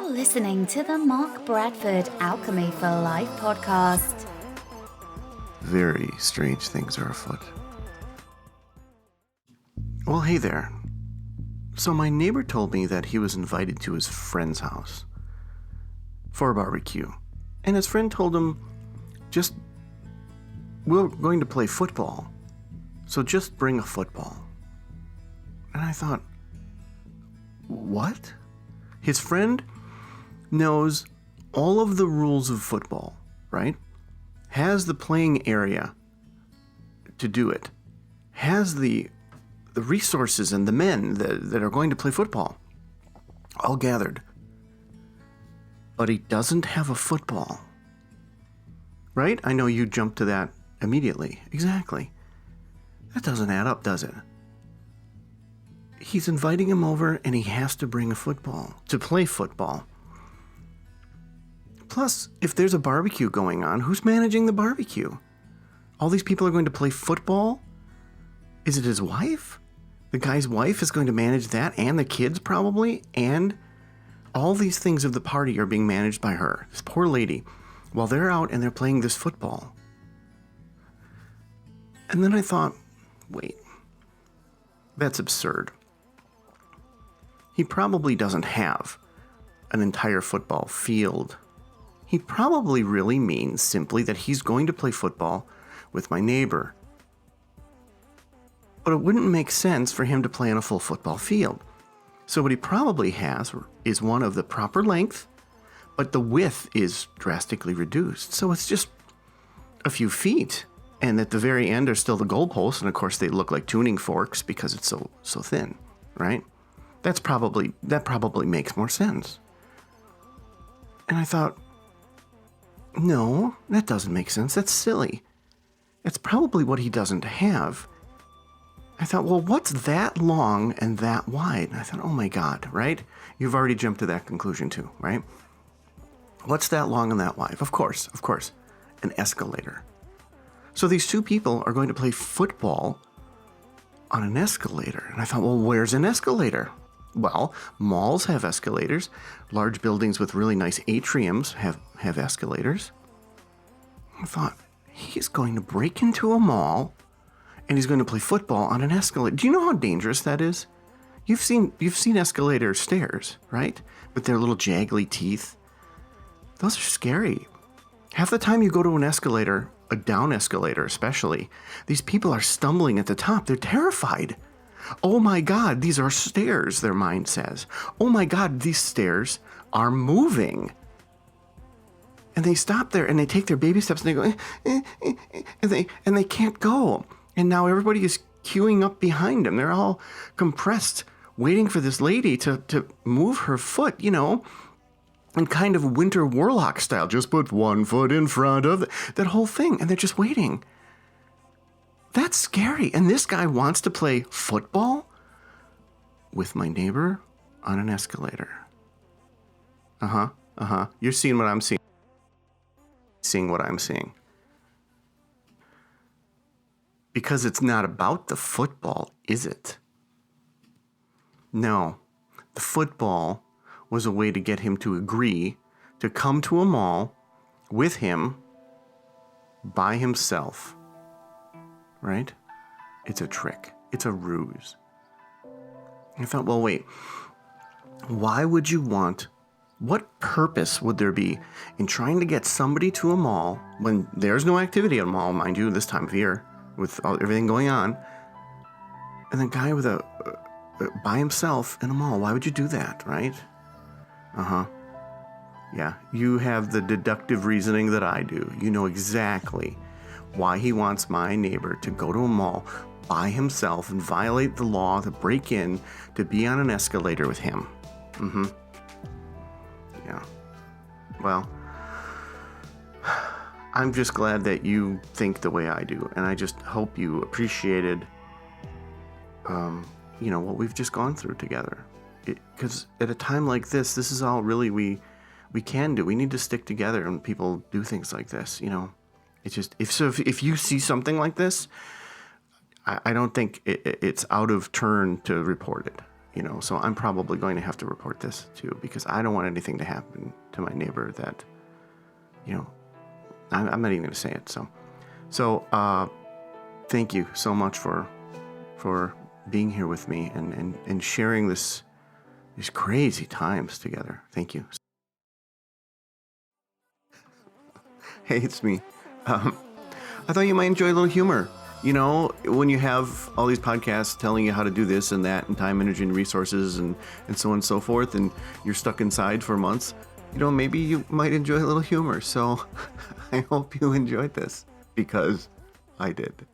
You're listening to the Mark Bradford Alchemy for Life podcast. Very strange things are afoot. Well, hey there. So my neighbor told me that he was invited to his friend's house for a barbecue. And his friend told him, we're going to play football. So just bring a football. And I thought, what? His friend knows all of the rules of football, right? Has the playing area to do it. Has the resources and the men that are going to play football all gathered. But he doesn't have a football. Right? I know you jumped to that immediately. Exactly. That doesn't add up, does it? He's inviting him over and he has to bring a football to play football. Plus, if there's a barbecue going on, who's managing the barbecue? All these people are going to play football? Is it his wife? The guy's wife is going to manage that, and the kids probably, and all these things of the party are being managed by her, this poor lady, while they're out and they're playing this football. And then I thought, wait, that's absurd. He probably doesn't have an entire football field. He probably really means simply that he's going to play football with my neighbor. But it wouldn't make sense for him to play on a full football field. So what he probably has is one of the proper length, but the width is drastically reduced. So it's just a few feet. And at the very end are still the goalposts, and of course they look like tuning forks because it's so thin, right? That probably makes more sense. And I thought, no, that doesn't make sense. That's silly. That's probably what he doesn't have. I thought, well, what's that long and that wide? And I thought, oh my God, right? You've already jumped to that conclusion too, right? What's that long and that wide? Of course, an escalator. So these two people are going to play football on an escalator. And I thought, well, where's an escalator? Well, malls have escalators. Large buildings with really nice atriums have escalators. I thought, he's going to break into a mall and he's going to play football on an escalator. Do you know how dangerous that is? You've seen escalator stairs, right? With their little jaggly teeth. Those are scary. Half the time you go to an escalator, a down escalator especially, these people are stumbling at the top. They're terrified. Oh my God, these are stairs, their mind says. Oh my God, these stairs are moving. And they stop there and they take their baby steps and they go, and they can't go. And now everybody is queuing up behind them. They're all compressed, waiting for this lady to move her foot, in kind of Winter Warlock style. Just put one foot in front of that whole thing. And they're just waiting. That's scary. And this guy wants to play football with my neighbor on an escalator. You're seeing what I'm seeing. Seeing what I'm seeing. Because it's not about the football, is it? No. The football was a way to get him to agree to come to a mall with him by himself. Right? It's a trick. It's a ruse. I thought, well, wait. Why would you what purpose would there be in trying to get somebody to a mall when there's no activity at a mall, mind you, this time of year, with everything going on, and the guy with by himself in a mall? Why would you do that, right? Yeah, you have the deductive reasoning that I do. You know exactly why he wants my neighbor to go to a mall by himself and violate the law, to break in, to be on an escalator with him. Yeah. Well, I'm just glad that you think the way I do, and I just hope you appreciated, what we've just gone through together. Because at a time like this is all really we can do. We need to stick together when people do things like this, It's just, if you see something like this, I don't think it's out of turn to report it. So I'm probably going to have to report this too, because I don't want anything to happen to my neighbor that, I'm not even going to say it. So thank you so much for being here with me and sharing these crazy times together. Thank you. Hey, it's me. I thought you might enjoy a little humor. When you have all these podcasts telling you how to do this and that and time, energy, and resources and so on and so forth, and you're stuck inside for months, maybe you might enjoy a little humor. So I hope you enjoyed this, because I did.